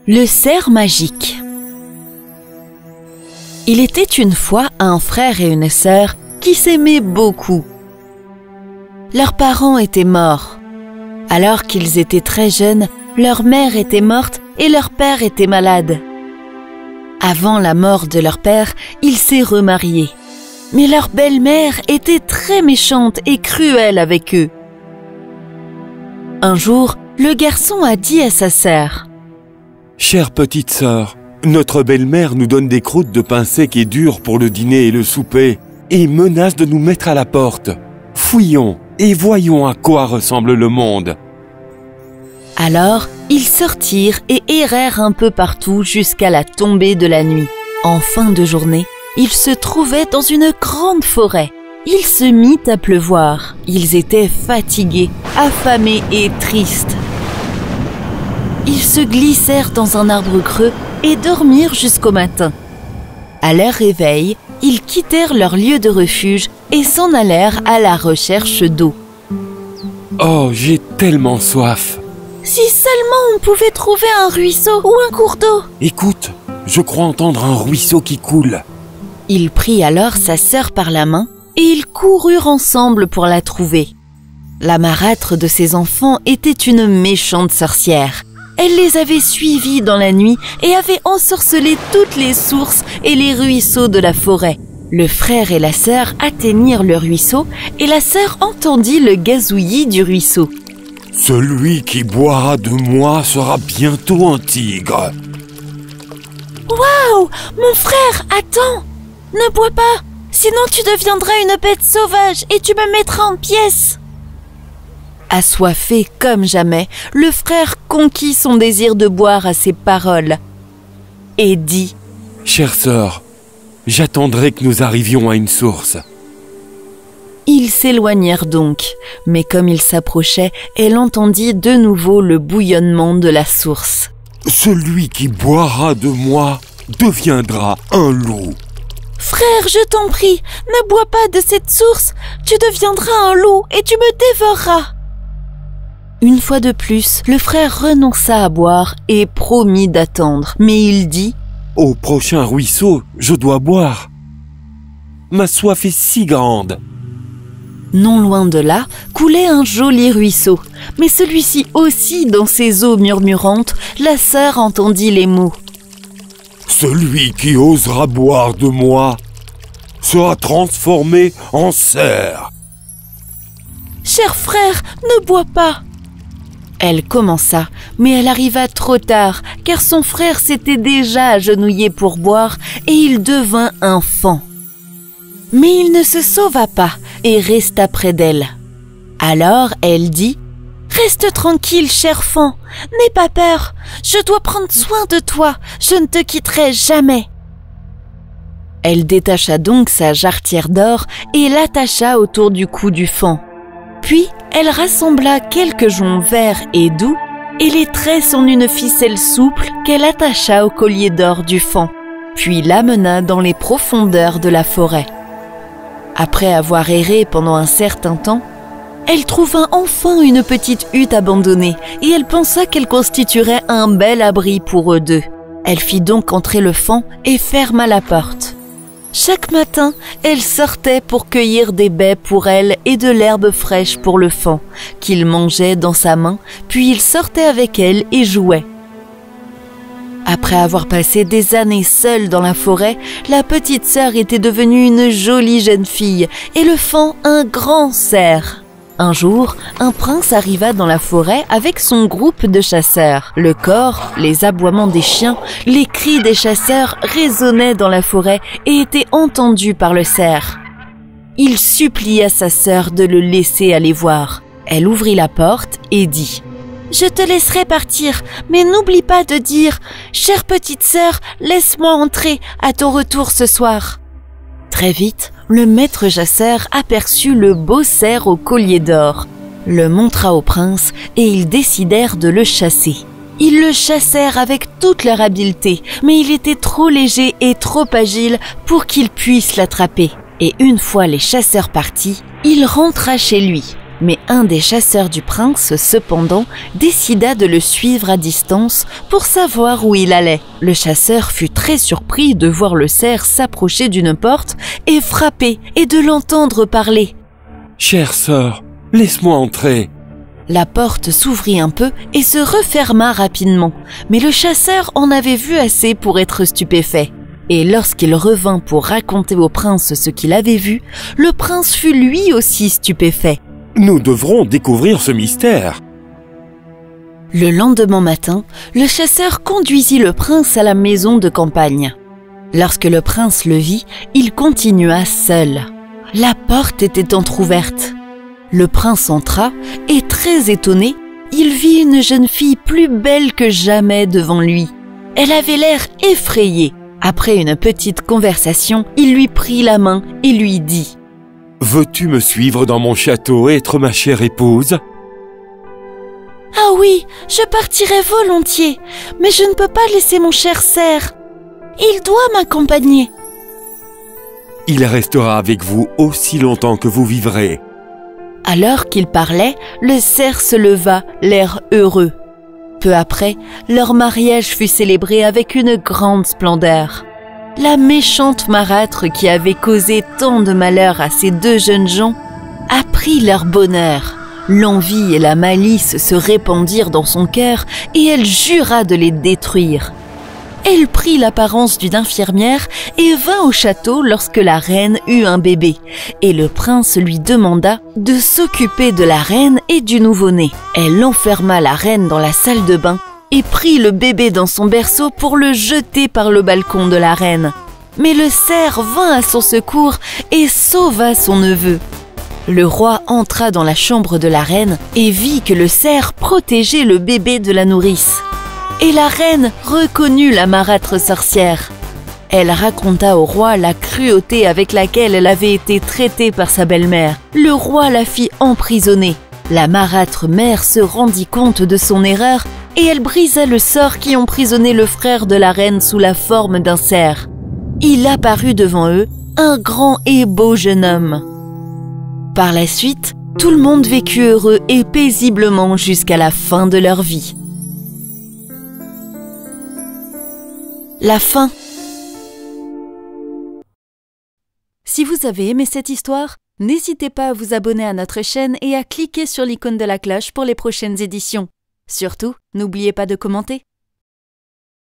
Le cerf magique. Il était une fois un frère et une sœur qui s'aimaient beaucoup. Leurs parents étaient morts. Alors qu'ils étaient très jeunes, leur mère était morte et leur père était malade. Avant la mort de leur père, il s'est remarié. Mais leur belle-mère était très méchante et cruelle avec eux. Un jour, le garçon a dit à sa sœur: « Chère petite sœur, notre belle-mère nous donne des croûtes de pain sec et dur pour le dîner et le souper et menace de nous mettre à la porte. Fouillons et voyons à quoi ressemble le monde. » Alors, ils sortirent et errèrent un peu partout jusqu'à la tombée de la nuit. En fin de journée, ils se trouvaient dans une grande forêt. Il se mit à pleuvoir. Ils étaient fatigués, affamés et tristes. Ils se glissèrent dans un arbre creux et dormirent jusqu'au matin. À leur réveil, ils quittèrent leur lieu de refuge et s'en allèrent à la recherche d'eau. « Oh, j'ai tellement soif !»« Si seulement on pouvait trouver un ruisseau ou un cours d'eau !»« Écoute, je crois entendre un ruisseau qui coule. » Il prit alors sa sœur par la main et ils coururent ensemble pour la trouver. La marâtre de ses enfants était une méchante sorcière. Elle les avait suivis dans la nuit et avait ensorcelé toutes les sources et les ruisseaux de la forêt. Le frère et la sœur atteignirent le ruisseau et la sœur entendit le gazouillis du ruisseau. « Celui qui boira de moi sera bientôt un tigre. »« Waouh! Mon frère, attends! Ne bois pas! Sinon tu deviendras une bête sauvage et tu me mettras en pièces. » Assoiffé comme jamais, le frère conquit son désir de boire à ces paroles et dit: « Chère sœur, j'attendrai que nous arrivions à une source. » Ils s'éloignèrent donc, mais comme ils s'approchaient, elle entendit de nouveau le bouillonnement de la source. « Celui qui boira de moi deviendra un loup. » Frère, je t'en prie, ne bois pas de cette source, tu deviendras un loup et tu me dévoreras. Une fois de plus, le frère renonça à boire et promit d'attendre, mais il dit: « Au prochain ruisseau, je dois boire. Ma soif est si grande. » Non loin de là, coulait un joli ruisseau, mais celui-ci aussi, dans ses eaux murmurantes, la sœur entendit les mots: « Celui qui osera boire de moi sera transformé en cerf. »« Cher frère, ne bois pas !» Elle commença, mais elle arriva trop tard, car son frère s'était déjà agenouillé pour boire et il devint un faon. Mais il ne se sauva pas et resta près d'elle. Alors elle dit: « Reste tranquille, cher faon, n'aie pas peur, je dois prendre soin de toi, je ne te quitterai jamais. » Elle détacha donc sa jarretière d'or et l'attacha autour du cou du faon. Puis elle rassembla quelques joncs verts et doux et les tresse en une ficelle souple qu'elle attacha au collier d'or du faon, puis l'amena dans les profondeurs de la forêt. Après avoir erré pendant un certain temps, elle trouva enfin une petite hutte abandonnée et elle pensa qu'elle constituerait un bel abri pour eux deux. Elle fit donc entrer le faon et ferma la porte. Chaque matin, elle sortait pour cueillir des baies pour elle et de l'herbe fraîche pour le faon, qu'il mangeait dans sa main, puis il sortait avec elle et jouait. Après avoir passé des années seule dans la forêt, la petite sœur était devenue une jolie jeune fille et le faon un grand cerf. Un jour, un prince arriva dans la forêt avec son groupe de chasseurs. Le cor, les aboiements des chiens, les cris des chasseurs résonnaient dans la forêt et étaient entendus par le cerf. Il supplia sa sœur de le laisser aller voir. Elle ouvrit la porte et dit: « Je te laisserai partir, mais n'oublie pas de dire: « Chère petite sœur, laisse-moi entrer à ton retour ce soir. » Très vite, le maître chasseur aperçut le beau cerf au collier d'or, le montra au prince et ils décidèrent de le chasser. Ils le chassèrent avec toute leur habileté, mais il était trop léger et trop agile pour qu'ils puissent l'attraper. Et une fois les chasseurs partis, il rentra chez lui. Mais un des chasseurs du prince, cependant, décida de le suivre à distance pour savoir où il allait. Le chasseur fut très surpris de voir le cerf s'approcher d'une porte et frapper et de l'entendre parler. « Chère sœur, laisse-moi entrer. » La porte s'ouvrit un peu et se referma rapidement, mais le chasseur en avait vu assez pour être stupéfait. Et lorsqu'il revint pour raconter au prince ce qu'il avait vu, le prince fut lui aussi stupéfait. « Nous devrons découvrir ce mystère. » Le lendemain matin, le chasseur conduisit le prince à la maison de campagne. Lorsque le prince le vit, il continua seul. La porte était entr'ouverte. Le prince entra et, très étonné, il vit une jeune fille plus belle que jamais devant lui. Elle avait l'air effrayée. Après une petite conversation, il lui prit la main et lui dit « Veux-tu me suivre dans mon château et être ma chère épouse ?»« Ah oui, je partirai volontiers, mais je ne peux pas laisser mon cher cerf. Il doit m'accompagner. » « Il restera avec vous aussi longtemps que vous vivrez. » Alors qu'il parlait, le cerf se leva, l'air heureux. Peu après, leur mariage fut célébré avec une grande splendeur. La méchante marâtre qui avait causé tant de malheur à ces deux jeunes gens apprit leur bonheur. L'envie et la malice se répandirent dans son cœur et elle jura de les détruire. Elle prit l'apparence d'une infirmière et vint au château lorsque la reine eut un bébé, et le prince lui demanda de s'occuper de la reine et du nouveau-né. Elle enferma la reine dans la salle de bain et prit le bébé dans son berceau pour le jeter par le balcon de la reine. Mais le cerf vint à son secours et sauva son neveu. Le roi entra dans la chambre de la reine et vit que le cerf protégeait le bébé de la nourrice. Et la reine reconnut la marâtre sorcière. Elle raconta au roi la cruauté avec laquelle elle avait été traitée par sa belle-mère. Le roi la fit emprisonner. La marâtre mère se rendit compte de son erreur et elle brisa le sort qui emprisonnait le frère de la reine sous la forme d'un cerf. Il apparut devant eux un grand et beau jeune homme. Par la suite, tout le monde vécut heureux et paisiblement jusqu'à la fin de leur vie. La fin. Si vous avez aimé cette histoire, n'hésitez pas à vous abonner à notre chaîne et à cliquer sur l'icône de la cloche pour les prochaines éditions. Surtout, n'oubliez pas de commenter.